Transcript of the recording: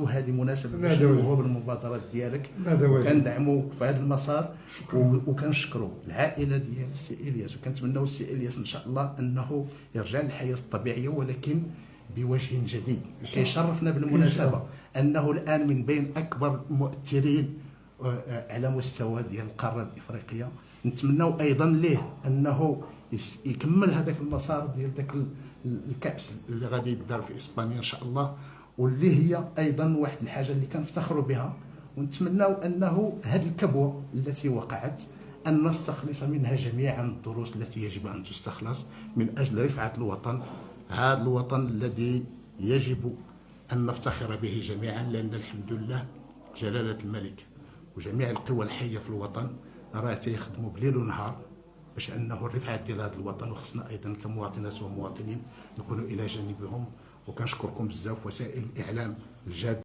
هذه مناسبه باش نوهوا بالمبادرات ديالك وكندعموك في هذا المسار وكنشكروا العائله ديال السي الياس، وكنتمناو السي الياس ان شاء الله انه يرجع للحياه الطبيعيه ولكن بوجه جديد. كيشرفنا بالمناسبه انه الان من بين اكبر المؤثرين على مستوى ديال القاره الافريقيه. نتمناو ايضا ليه انه يكمل هذاك المسار ديال ذاك الكاس اللي غادي يدار في اسبانيا ان شاء الله، واللي هي ايضا واحد الحاجه اللي كنفتخروا بها. ونتمناو انه هذه الكبوه التي وقعت ان نستخلص منها جميعا الدروس التي يجب ان تستخلص من اجل رفعه الوطن، هذا الوطن الذي يجب ان نفتخر به جميعا، لان الحمد لله جلاله الملك وجميع القوى الحيه في الوطن راه تيخدموا بليل ونهار باش انه الرفعه ديال هذا الوطن، وخصنا ايضا كمواطنات ومواطنين نكونوا الى جانبهم. وكنشكركم بزاف وسائل الاعلام الجاد.